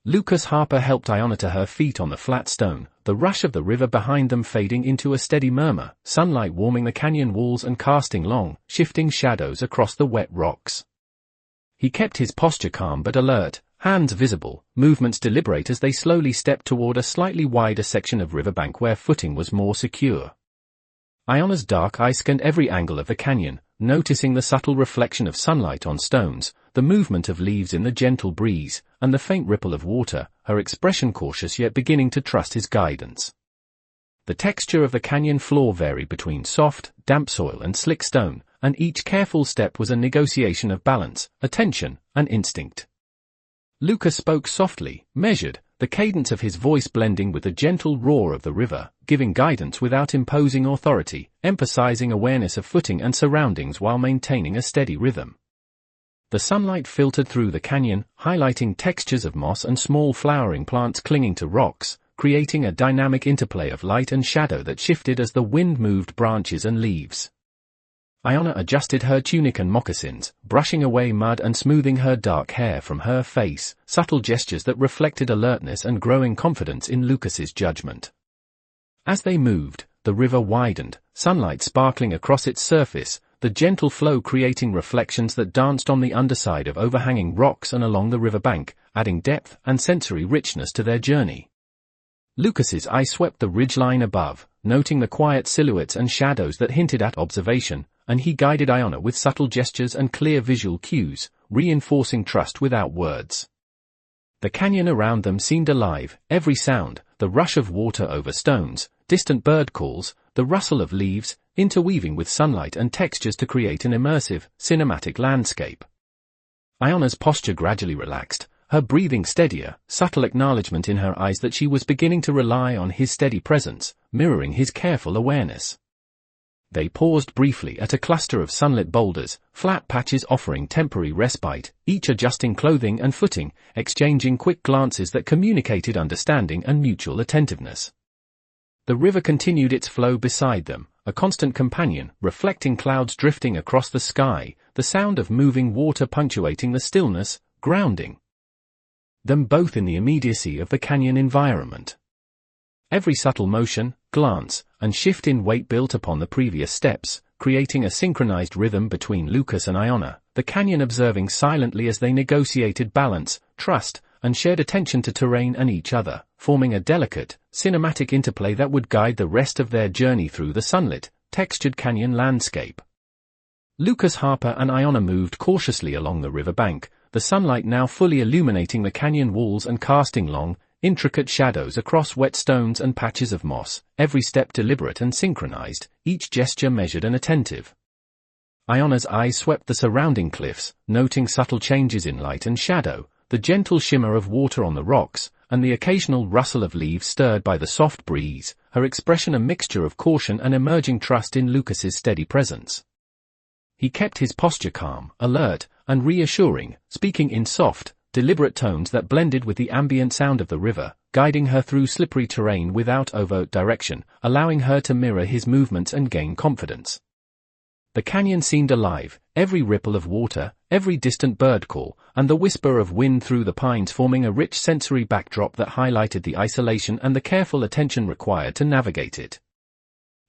Lucas Harper helped Aiyana to her feet on the flat stone, the rush of the river behind them fading into a steady murmur, sunlight warming the canyon walls and casting long, shifting shadows across the wet rocks. He kept his posture calm but alert, hands visible, movements deliberate as they slowly stepped toward a slightly wider section of riverbank where footing was more secure. Aiyana's dark eye scanned every angle of the canyon, noticing the subtle reflection of sunlight on stones, the movement of leaves in the gentle breeze, and the faint ripple of water, her expression cautious yet beginning to trust his guidance. The texture of the canyon floor varied between soft, damp soil and slick stone, and each careful step was a negotiation of balance, attention, and instinct. Lucas spoke softly, measured, the cadence of his voice blending with the gentle roar of the river, giving guidance without imposing authority, emphasizing awareness of footing and surroundings while maintaining a steady rhythm. The sunlight filtered through the canyon, highlighting textures of moss and small flowering plants clinging to rocks, creating a dynamic interplay of light and shadow that shifted as the wind moved branches and leaves. Aiyana adjusted her tunic and moccasins, brushing away mud and smoothing her dark hair from her face, subtle gestures that reflected alertness and growing confidence in Lucas's judgment. As they moved, the river widened, sunlight sparkling across its surface, the gentle flow creating reflections that danced on the underside of overhanging rocks and along the riverbank, adding depth and sensory richness to their journey. Lucas's eye swept the ridgeline above, noting the quiet silhouettes and shadows that hinted at observation, and he guided Aiyana with subtle gestures and clear visual cues, reinforcing trust without words. The canyon around them seemed alive, every sound, the rush of water over stones, distant bird calls, the rustle of leaves, interweaving with sunlight and textures to create an immersive, cinematic landscape. Aiyana's posture gradually relaxed, her breathing steadier, subtle acknowledgement in her eyes that she was beginning to rely on his steady presence, mirroring his careful awareness. They paused briefly at a cluster of sunlit boulders, flat patches offering temporary respite, each adjusting clothing and footing, exchanging quick glances that communicated understanding and mutual attentiveness. The river continued its flow beside them, a constant companion, reflecting clouds drifting across the sky, the sound of moving water punctuating the stillness, grounding them both in the immediacy of the canyon environment. Every subtle motion, glance, and shift in weight built upon the previous steps, creating a synchronized rhythm between Lucas and Aiyana, the canyon observing silently as they negotiated balance, trust, and shared attention to terrain and each other, forming a delicate, cinematic interplay that would guide the rest of their journey through the sunlit, textured canyon landscape. Lucas Harper and Aiyana moved cautiously along the riverbank, the sunlight now fully illuminating the canyon walls and casting long, intricate shadows across wet stones and patches of moss, every step deliberate and synchronized, each gesture measured and attentive. Aiyana's eyes swept the surrounding cliffs, noting subtle changes in light and shadow, the gentle shimmer of water on the rocks, and the occasional rustle of leaves stirred by the soft breeze, her expression a mixture of caution and emerging trust in Lucas's steady presence. He kept his posture calm, alert, and reassuring, speaking in soft, deliberate tones that blended with the ambient sound of the river, guiding her through slippery terrain without overt direction, allowing her to mirror his movements and gain confidence. The canyon seemed alive, every ripple of water, every distant bird call, and the whisper of wind through the pines forming a rich sensory backdrop that highlighted the isolation and the careful attention required to navigate it.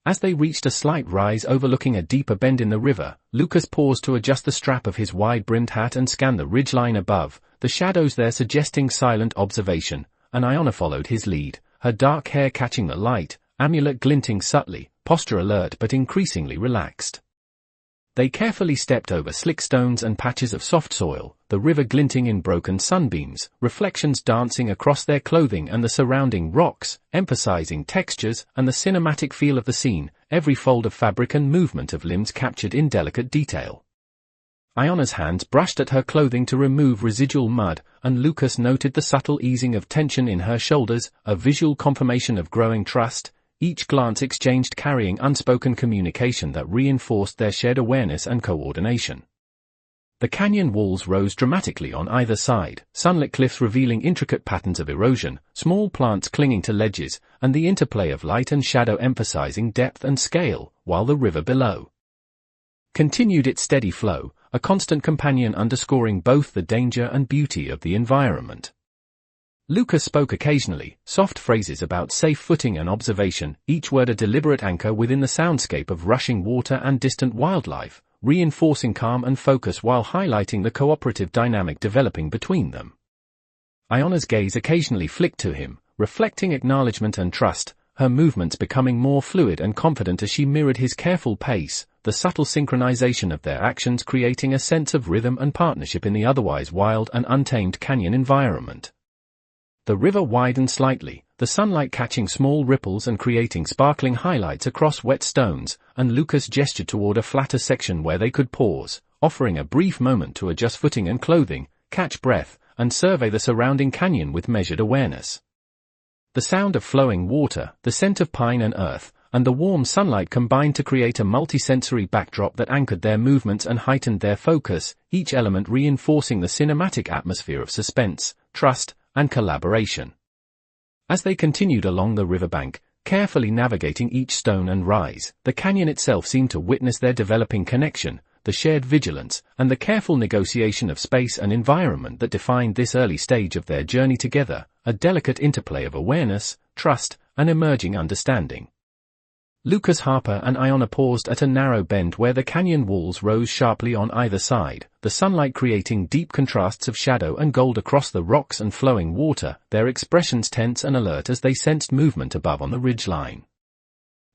As they reached a slight rise overlooking a deeper bend in the river, Lucas paused to adjust the strap of his wide-brimmed hat and scan the ridgeline above, the shadows there suggesting silent observation, and Aiyana followed his lead, her dark hair catching the light, amulet glinting subtly, posture alert but increasingly relaxed. They carefully stepped over slick stones and patches of soft soil, the river glinting in broken sunbeams, reflections dancing across their clothing and the surrounding rocks, emphasizing textures and the cinematic feel of the scene, every fold of fabric and movement of limbs captured in delicate detail. Aiyana's hands brushed at her clothing to remove residual mud, and Lucas noted the subtle easing of tension in her shoulders, a visual confirmation of growing trust, each glance exchanged carrying unspoken communication that reinforced their shared awareness and coordination. The canyon walls rose dramatically on either side, sunlit cliffs revealing intricate patterns of erosion, small plants clinging to ledges, and the interplay of light and shadow emphasizing depth and scale, while the river below continued its steady flow, a constant companion underscoring both the danger and beauty of the environment. Lucas spoke occasionally, soft phrases about safe footing and observation, each word a deliberate anchor within the soundscape of rushing water and distant wildlife, reinforcing calm and focus while highlighting the cooperative dynamic developing between them. Aiyana's gaze occasionally flicked to him, reflecting acknowledgement and trust, her movements becoming more fluid and confident as she mirrored his careful pace, the subtle synchronization of their actions creating a sense of rhythm and partnership in the otherwise wild and untamed canyon environment. The river widened slightly, the sunlight catching small ripples and creating sparkling highlights across wet stones, and Lucas gestured toward a flatter section where they could pause, offering a brief moment to adjust footing and clothing, catch breath, and survey the surrounding canyon with measured awareness. The sound of flowing water, the scent of pine and earth, and the warm sunlight combined to create a multisensory backdrop that anchored their movements and heightened their focus, each element reinforcing the cinematic atmosphere of suspense, trust, and collaboration. As they continued along the riverbank, carefully navigating each stone and rise, the canyon itself seemed to witness their developing connection, the shared vigilance, and the careful negotiation of space and environment that defined this early stage of their journey together, a delicate interplay of awareness, trust, and emerging understanding. Lucas Harper and Aiyana paused at a narrow bend where the canyon walls rose sharply on either side, the sunlight creating deep contrasts of shadow and gold across the rocks and flowing water, their expressions tense and alert as they sensed movement above on the ridgeline.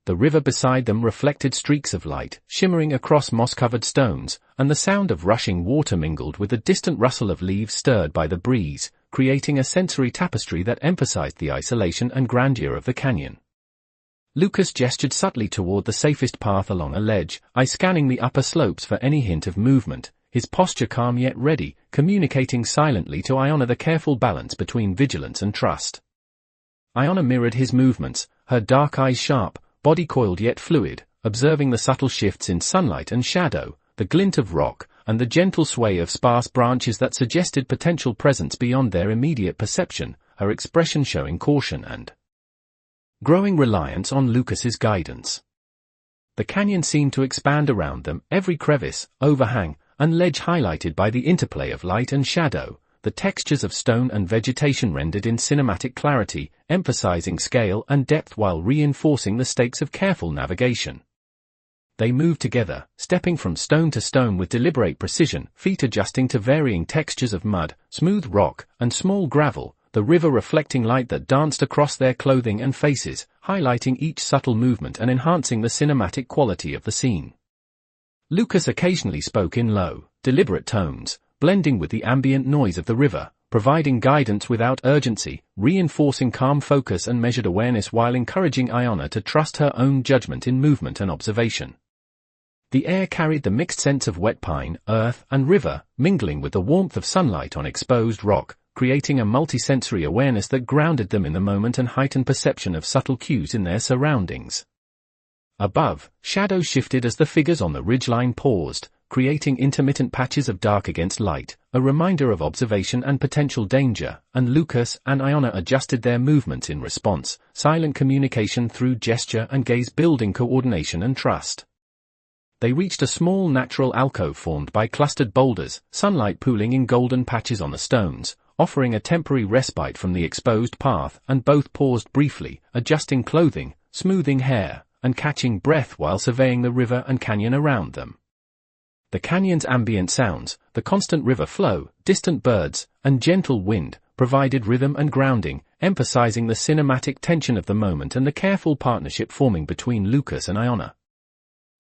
The river beside them reflected streaks of light, shimmering across moss-covered stones, and the sound of rushing water mingled with the distant rustle of leaves stirred by the breeze, creating a sensory tapestry that emphasized the isolation and grandeur of the canyon. Lucas gestured subtly toward the safest path along a ledge, scanning the upper slopes for any hint of movement, his posture calm yet ready, communicating silently to Aiyana the careful balance between vigilance and trust. Aiyana mirrored his movements, her dark eyes sharp, body coiled yet fluid, observing the subtle shifts in sunlight and shadow, the glint of rock, and the gentle sway of sparse branches that suggested potential presence beyond their immediate perception, her expression showing caution and growing reliance on Lucas's guidance. The canyon seemed to expand around them, every crevice, overhang, and ledge highlighted by the interplay of light and shadow, the textures of stone and vegetation rendered in cinematic clarity, emphasizing scale and depth while reinforcing the stakes of careful navigation. They moved together, stepping from stone to stone with deliberate precision, feet adjusting to varying textures of mud, smooth rock, and small gravel, the river reflecting light that danced across their clothing and faces, highlighting each subtle movement and enhancing the cinematic quality of the scene. Lucas occasionally spoke in low, deliberate tones, blending with the ambient noise of the river, providing guidance without urgency, reinforcing calm focus and measured awareness while encouraging Aiyana to trust her own judgment in movement and observation. The air carried the mixed scents of wet pine, earth, and river, mingling with the warmth of sunlight on exposed rock, creating a multisensory awareness that grounded them in the moment and heightened perception of subtle cues in their surroundings. Above, shadows shifted as the figures on the ridgeline paused, creating intermittent patches of dark against light, a reminder of observation and potential danger, and Lucas and Aiyana adjusted their movements in response, silent communication through gesture and gaze building coordination and trust. They reached a small natural alcove formed by clustered boulders, sunlight pooling in golden patches on the stones, offering a temporary respite from the exposed path, and both paused briefly, adjusting clothing, smoothing hair, and catching breath while surveying the river and canyon around them. The canyon's ambient sounds, the constant river flow, distant birds, and gentle wind, provided rhythm and grounding, emphasizing the cinematic tension of the moment and the careful partnership forming between Lucas and Aiyana.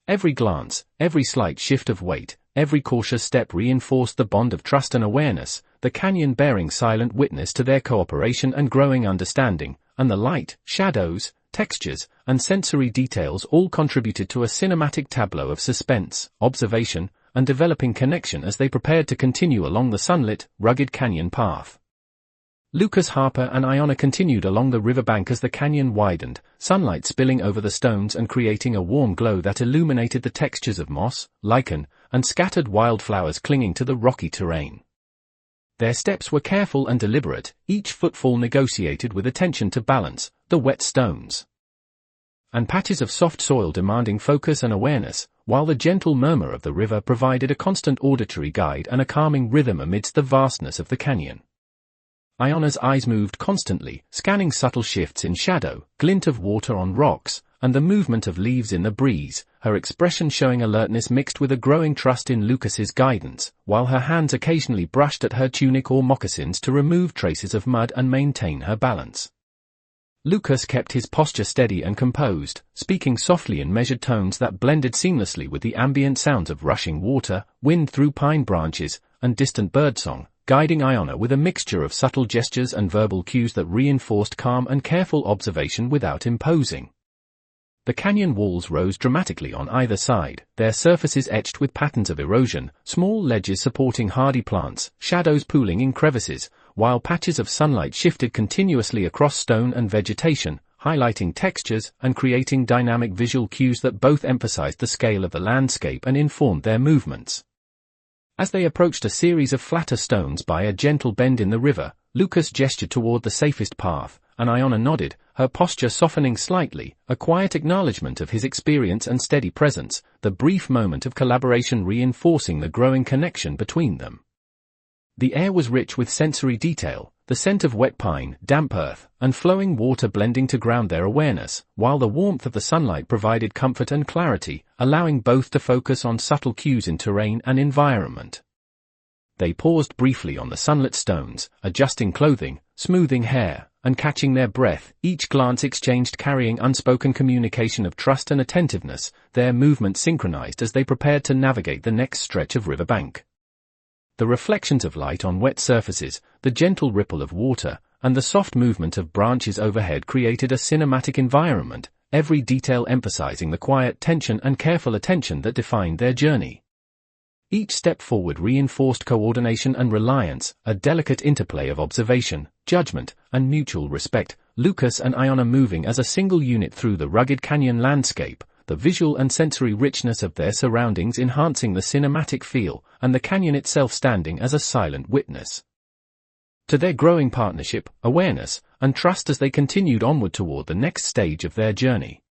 Every glance, every slight shift of weight, every cautious step reinforced the bond of trust and awareness, the canyon bearing silent witness to their cooperation and growing understanding, and the light, shadows, textures, and sensory details all contributed to a cinematic tableau of suspense, observation, and developing connection as they prepared to continue along the sunlit, rugged canyon path. Lucas Harper and Aiyana continued along the riverbank as the canyon widened, sunlight spilling over the stones and creating a warm glow that illuminated the textures of moss, lichen, and scattered wildflowers clinging to the rocky terrain. Their steps were careful and deliberate, each footfall negotiated with attention to balance, the wet stones and patches of soft soil demanding focus and awareness, while the gentle murmur of the river provided a constant auditory guide and a calming rhythm amidst the vastness of the canyon. Aiyana's eyes moved constantly, scanning subtle shifts in shadow, glint of water on rocks, and the movement of leaves in the breeze, her expression showing alertness mixed with a growing trust in Lucas's guidance, while her hands occasionally brushed at her tunic or moccasins to remove traces of mud and maintain her balance. Lucas kept his posture steady and composed, speaking softly in measured tones that blended seamlessly with the ambient sounds of rushing water, wind through pine branches, and distant birdsong, guiding Aiyana with a mixture of subtle gestures and verbal cues that reinforced calm and careful observation without imposing. The canyon walls rose dramatically on either side, their surfaces etched with patterns of erosion, small ledges supporting hardy plants, shadows pooling in crevices, while patches of sunlight shifted continuously across stone and vegetation, highlighting textures and creating dynamic visual cues that both emphasized the scale of the landscape and informed their movements. As they approached a series of flatter stones by a gentle bend in the river, Lucas gestured toward the safest path, and Aiyana nodded, her posture softening slightly, a quiet acknowledgement of his experience and steady presence, the brief moment of collaboration reinforcing the growing connection between them. The air was rich with sensory detail, the scent of wet pine, damp earth, and flowing water blending to ground their awareness, while the warmth of the sunlight provided comfort and clarity, allowing both to focus on subtle cues in terrain and environment. They paused briefly on the sunlit stones, adjusting clothing, smoothing hair, and catching their breath, each glance exchanged carrying unspoken communication of trust and attentiveness, their movements synchronized as they prepared to navigate the next stretch of riverbank. The reflections of light on wet surfaces, the gentle ripple of water, and the soft movement of branches overhead created a cinematic environment, every detail emphasizing the quiet tension and careful attention that defined their journey. Each step forward reinforced coordination and reliance, a delicate interplay of observation, judgment, and mutual respect, Lucas and Aiyana moving as a single unit through the rugged canyon landscape, the visual and sensory richness of their surroundings enhancing the cinematic feel, and the canyon itself standing as a silent witness to their growing partnership, awareness, and trust as they continued onward toward the next stage of their journey.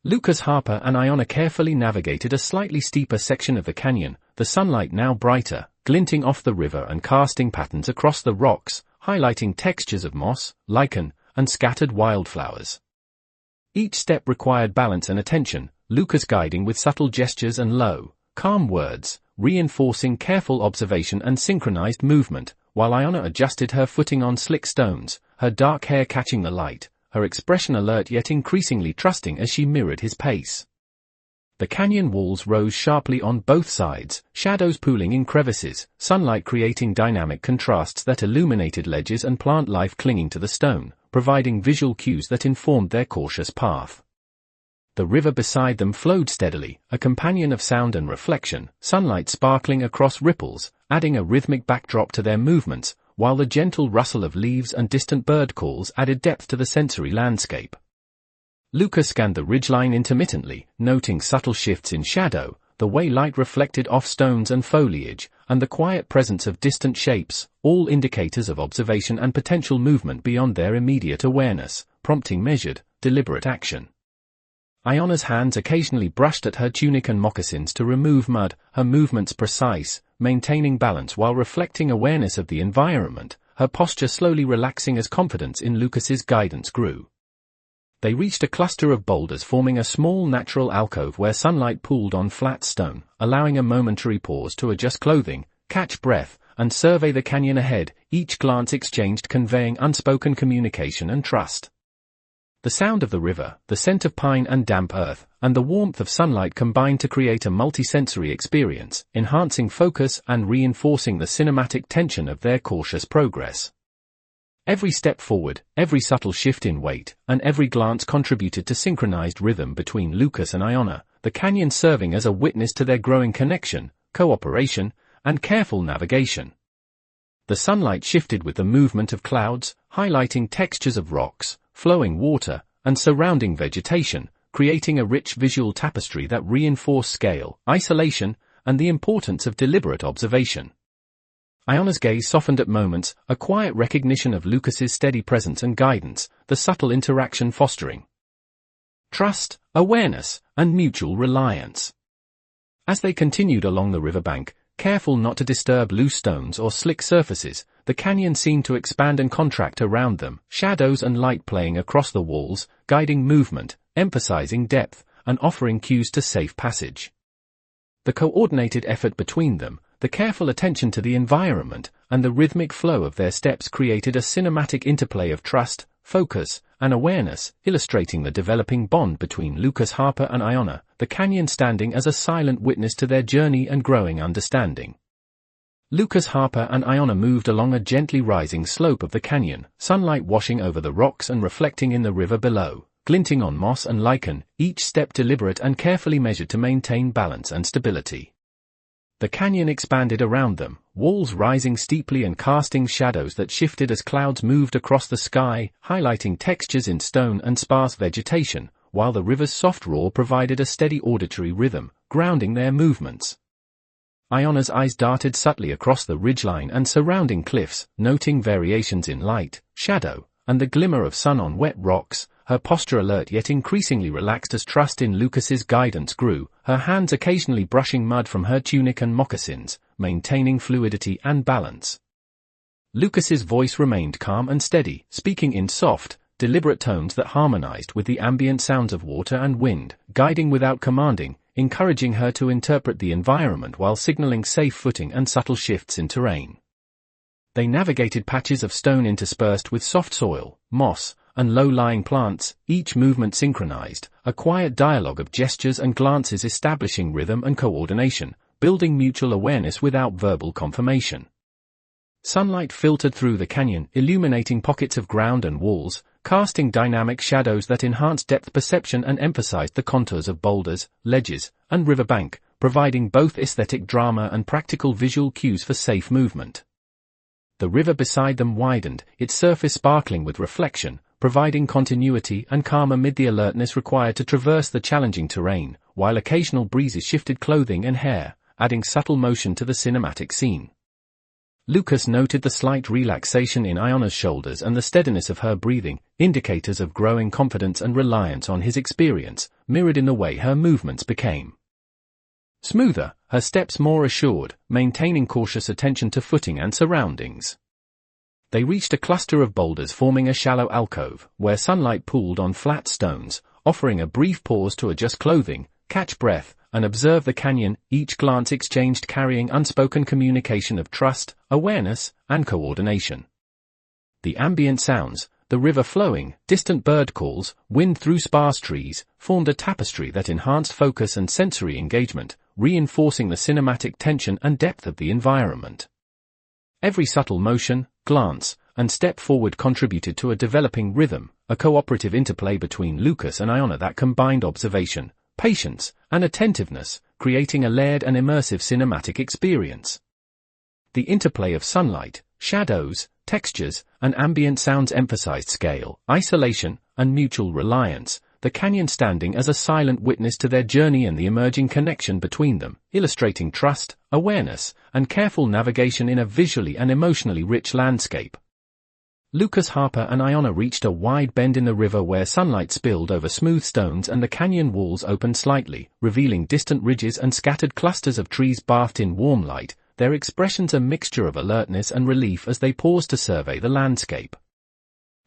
Lucas Harper and Aiyana carefully navigated a slightly steeper section of the canyon, the sunlight now brighter, glinting off the river and casting patterns across the rocks, highlighting textures of moss, lichen, and scattered wildflowers. Each step required balance and attention, Lucas guiding with subtle gestures and low, calm words, reinforcing careful observation and synchronized movement, while Aiyana adjusted her footing on slick stones, her dark hair catching the light, her expression alert yet increasingly trusting as she mirrored his pace. The canyon walls rose sharply on both sides, shadows pooling in crevices, sunlight creating dynamic contrasts that illuminated ledges and plant life clinging to the stone, providing visual cues that informed their cautious path. The river beside them flowed steadily, a companion of sound and reflection, sunlight sparkling across ripples, adding a rhythmic backdrop to their movements, while the gentle rustle of leaves and distant bird calls added depth to the sensory landscape. Lucas scanned the ridgeline intermittently, noting subtle shifts in shadow, the way light reflected off stones and foliage, and the quiet presence of distant shapes, all indicators of observation and potential movement beyond their immediate awareness, prompting measured, deliberate action. Aiyana's hands occasionally brushed at her tunic and moccasins to remove mud, her movements precise, maintaining balance while reflecting awareness of the environment, her posture slowly relaxing as confidence in Lucas's guidance grew. They reached a cluster of boulders forming a small natural alcove where sunlight pooled on flat stone, allowing a momentary pause to adjust clothing, catch breath, and survey the canyon ahead, each glance exchanged conveying unspoken communication and trust. The sound of the river, the scent of pine and damp earth, and the warmth of sunlight combined to create a multi-sensory experience, enhancing focus and reinforcing the cinematic tension of their cautious progress. Every step forward, every subtle shift in weight, and every glance contributed to synchronized rhythm between Lucas and Aiyana, the canyon serving as a witness to their growing connection, cooperation, and careful navigation. The sunlight shifted with the movement of clouds, highlighting textures of rocks, flowing water, and surrounding vegetation, creating a rich visual tapestry that reinforced scale, isolation, and the importance of deliberate observation. Aiyana's gaze softened at moments, a quiet recognition of Lucas's steady presence and guidance, the subtle interaction fostering trust, awareness, and mutual reliance. As they continued along the riverbank, careful not to disturb loose stones or slick surfaces, the canyon seemed to expand and contract around them, shadows and light playing across the walls, guiding movement, emphasizing depth, and offering cues to safe passage. The coordinated effort between them, the careful attention to the environment, and the rhythmic flow of their steps created a cinematic interplay of trust, focus, and awareness, illustrating the developing bond between Lucas Harper and Aiyana, the canyon standing as a silent witness to their journey and growing understanding. Lucas Harper and Aiyana moved along a gently rising slope of the canyon, sunlight washing over the rocks and reflecting in the river below, glinting on moss and lichen, each step deliberate and carefully measured to maintain balance and stability. The canyon expanded around them, walls rising steeply and casting shadows that shifted as clouds moved across the sky, highlighting textures in stone and sparse vegetation, while the river's soft roar provided a steady auditory rhythm, grounding their movements. Aiyana's eyes darted subtly across the ridgeline and surrounding cliffs, noting variations in light, shadow, and the glimmer of sun on wet rocks, her posture alert yet increasingly relaxed as trust in Lucas's guidance grew, her hands occasionally brushing mud from her tunic and moccasins, maintaining fluidity and balance. Lucas's voice remained calm and steady, speaking in soft, deliberate tones that harmonized with the ambient sounds of water and wind, guiding without commanding, encouraging her to interpret the environment while signaling safe footing and subtle shifts in terrain. They navigated patches of stone interspersed with soft soil, moss, and low-lying plants, each movement synchronized, a quiet dialogue of gestures and glances establishing rhythm and coordination, building mutual awareness without verbal confirmation. Sunlight filtered through the canyon, illuminating pockets of ground and walls, casting dynamic shadows that enhanced depth perception and emphasized the contours of boulders, ledges, and riverbank, providing both aesthetic drama and practical visual cues for safe movement. The river beside them widened, its surface sparkling with reflection, providing continuity and calm amid the alertness required to traverse the challenging terrain, while occasional breezes shifted clothing and hair, adding subtle motion to the cinematic scene. Lucas noted the slight relaxation in Aiyana's shoulders and the steadiness of her breathing, indicators of growing confidence and reliance on his experience, mirrored in the way her movements became smoother, her steps more assured, maintaining cautious attention to footing and surroundings. They reached a cluster of boulders forming a shallow alcove, where sunlight pooled on flat stones, offering a brief pause to adjust clothing, catch breath, and observe the canyon, each glance exchanged carrying unspoken communication of trust, awareness, and coordination. The ambient sounds, the river flowing, distant bird calls, wind through sparse trees, formed a tapestry that enhanced focus and sensory engagement, reinforcing the cinematic tension and depth of the environment. Every subtle motion, glance, and step forward contributed to a developing rhythm, a cooperative interplay between Lucas and Aiyana that combined observation, patience, and attentiveness, creating a layered and immersive cinematic experience. The interplay of sunlight, shadows, textures, and ambient sounds emphasized scale, isolation, and mutual reliance, the canyon standing as a silent witness to their journey and the emerging connection between them, illustrating trust, awareness, and careful navigation in a visually and emotionally rich landscape. Lucas Harper and Aiyana reached a wide bend in the river where sunlight spilled over smooth stones and the canyon walls opened slightly, revealing distant ridges and scattered clusters of trees bathed in warm light, their expressions a mixture of alertness and relief as they paused to survey the landscape.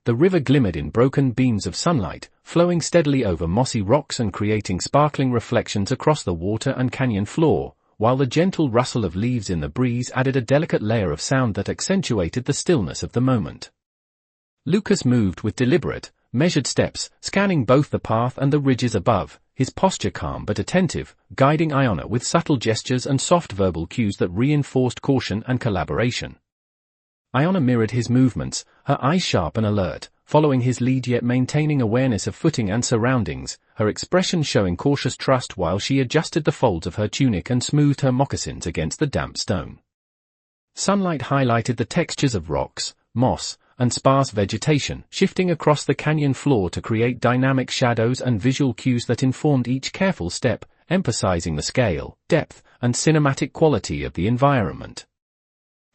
The river glimmered in broken beams of sunlight, flowing steadily over mossy rocks and creating sparkling reflections across the water and canyon floor, while the gentle rustle of leaves in the breeze added a delicate layer of sound that accentuated the stillness of the moment. Lucas moved with deliberate, measured steps, scanning both the path and the ridges above, his posture calm but attentive, guiding Aiyana with subtle gestures and soft verbal cues that reinforced caution and collaboration. Aiyana mirrored his movements, her eyes sharp and alert, following his lead yet maintaining awareness of footing and surroundings, her expression showing cautious trust while she adjusted the folds of her tunic and smoothed her moccasins against the damp stone. Sunlight highlighted the textures of rocks, moss, and sparse vegetation, shifting across the canyon floor to create dynamic shadows and visual cues that informed each careful step, emphasizing the scale, depth, and cinematic quality of the environment.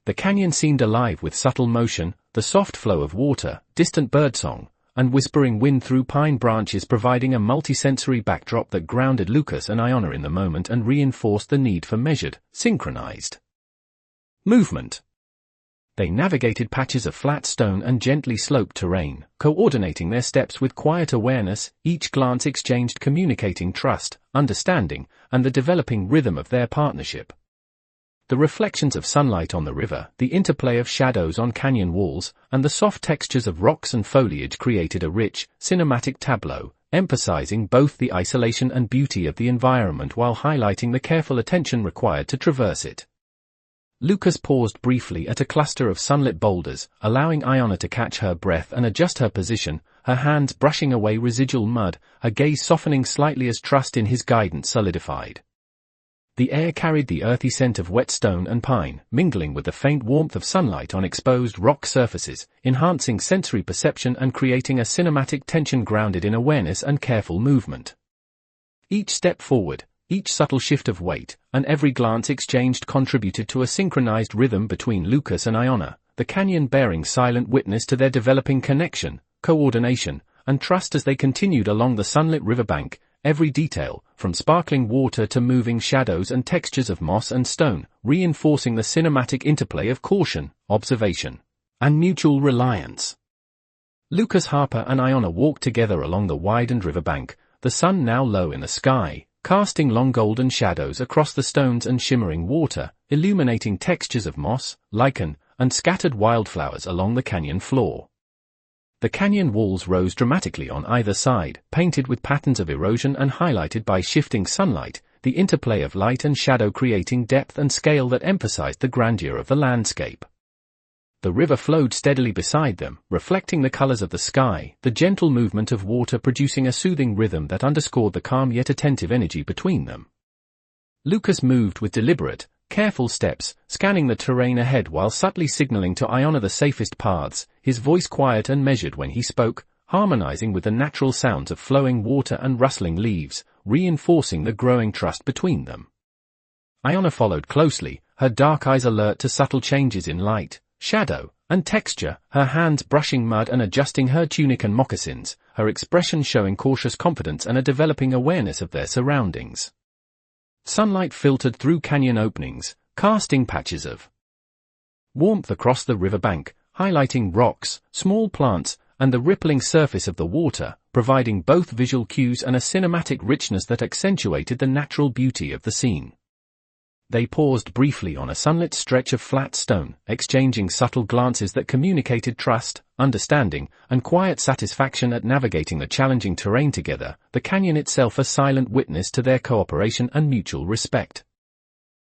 The canyon seemed alive with subtle motion, the soft flow of water, distant birdsong, and whispering wind through pine branches providing a multisensory backdrop that grounded Lucas and Aiyana in the moment and reinforced the need for measured, synchronized movement. They navigated patches of flat stone and gently sloped terrain, coordinating their steps with quiet awareness, each glance exchanged communicating trust, understanding, and the developing rhythm of their partnership. The reflections of sunlight on the river, the interplay of shadows on canyon walls, and the soft textures of rocks and foliage created a rich, cinematic tableau, emphasizing both the isolation and beauty of the environment while highlighting the careful attention required to traverse it. Lucas paused briefly at a cluster of sunlit boulders, allowing Aiyana to catch her breath and adjust her position, her hands brushing away residual mud, her gaze softening slightly as trust in his guidance solidified. The air carried the earthy scent of wet stone and pine, mingling with the faint warmth of sunlight on exposed rock surfaces, enhancing sensory perception and creating a cinematic tension grounded in awareness and careful movement. Each step forward, each subtle shift of weight, and every glance exchanged contributed to a synchronized rhythm between Lucas and Aiyana, the canyon bearing silent witness to their developing connection, coordination, and trust as they continued along the sunlit riverbank, every detail, from sparkling water to moving shadows and textures of moss and stone, reinforcing the cinematic interplay of caution, observation, and mutual reliance. Lucas Harper and Aiyana walked together along the widened riverbank, the sun now low in the sky, casting long golden shadows across the stones and shimmering water, illuminating textures of moss, lichen, and scattered wildflowers along the canyon floor. The canyon walls rose dramatically on either side, painted with patterns of erosion and highlighted by shifting sunlight, the interplay of light and shadow creating depth and scale that emphasized the grandeur of the landscape. The river flowed steadily beside them, reflecting the colors of the sky, the gentle movement of water producing a soothing rhythm that underscored the calm yet attentive energy between them. Lucas moved with deliberate, careful steps, scanning the terrain ahead while subtly signaling to Aiyana the safest paths, his voice quiet and measured when he spoke, harmonizing with the natural sounds of flowing water and rustling leaves, reinforcing the growing trust between them. Aiyana followed closely, her dark eyes alert to subtle changes in light, shadow, and texture, her hands brushing mud and adjusting her tunic and moccasins, her expression showing cautious confidence and a developing awareness of their surroundings. Sunlight filtered through canyon openings, casting patches of warmth across the riverbank, highlighting rocks, small plants, and the rippling surface of the water, providing both visual cues and a cinematic richness that accentuated the natural beauty of the scene. They paused briefly on a sunlit stretch of flat stone, exchanging subtle glances that communicated trust, understanding, and quiet satisfaction at navigating the challenging terrain together, the canyon itself a silent witness to their cooperation and mutual respect.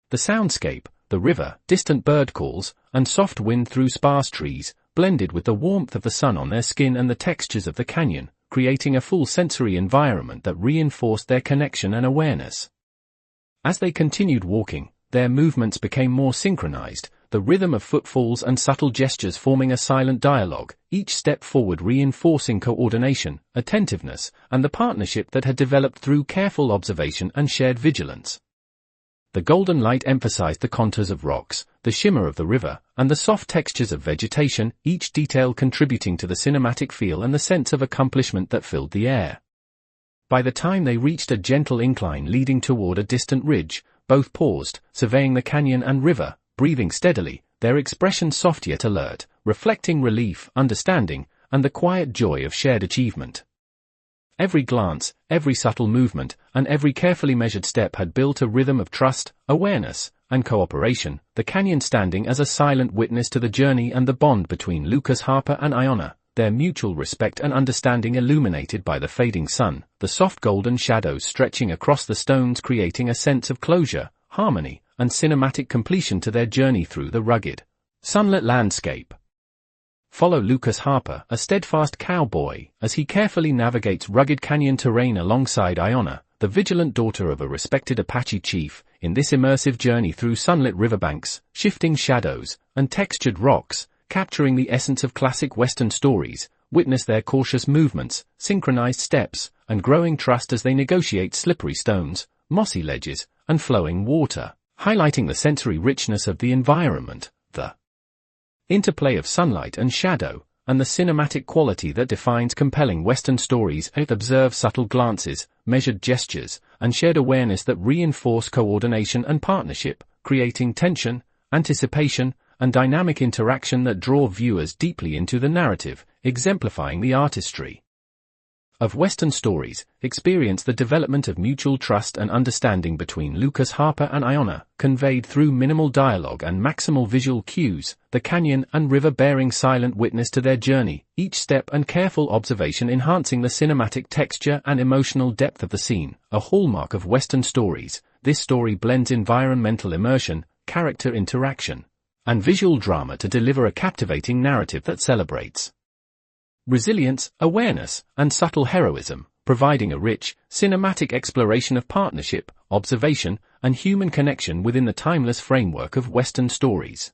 The soundscape, the river, distant bird calls, and soft wind through sparse trees, blended with the warmth of the sun on their skin and the textures of the canyon, creating a full sensory environment that reinforced their connection and awareness. As they continued walking, their movements became more synchronized, the rhythm of footfalls and subtle gestures forming a silent dialogue, each step forward reinforcing coordination, attentiveness, and the partnership that had developed through careful observation and shared vigilance. The golden light emphasized the contours of rocks, the shimmer of the river, and the soft textures of vegetation, each detail contributing to the cinematic feel and the sense of accomplishment that filled the air. By the time they reached a gentle incline leading toward a distant ridge, both paused, surveying the canyon and river, breathing steadily, their expression soft yet alert, reflecting relief, understanding, and the quiet joy of shared achievement. Every glance, every subtle movement, and every carefully measured step had built a rhythm of trust, awareness, and cooperation, the canyon standing as a silent witness to the journey and the bond between Lucas Harper and Aiyana, their mutual respect and understanding illuminated by the fading sun, the soft golden shadows stretching across the stones creating a sense of closure, harmony, and cinematic completion to their journey through the rugged, sunlit landscape. Follow Lucas Harper, a steadfast cowboy, as he carefully navigates rugged canyon terrain alongside Aiyana, the vigilant daughter of a respected Apache chief, in this immersive journey through sunlit riverbanks, shifting shadows, and textured rocks, capturing the essence of classic Western stories. Witness their cautious movements, synchronized steps, and growing trust as they negotiate slippery stones, mossy ledges, and flowing water, highlighting the sensory richness of the environment, the interplay of sunlight and shadow, and the cinematic quality that defines compelling Western stories. Observe subtle glances, measured gestures, and shared awareness that reinforce coordination and partnership, creating tension, anticipation, and dynamic interaction that draw viewers deeply into the narrative, exemplifying the artistry of Western stories. Experience the development of mutual trust and understanding between Lucas Harper and Aiyana, conveyed through minimal dialogue and maximal visual cues. The canyon and river bearing silent witness to their journey, each step and careful observation enhancing the cinematic texture and emotional depth of the scene. A hallmark of Western stories, this story blends environmental immersion, character interaction, and visual drama to deliver a captivating narrative that celebrates resilience, awareness, and subtle heroism, providing a rich, cinematic exploration of partnership, observation, and human connection within the timeless framework of Western stories.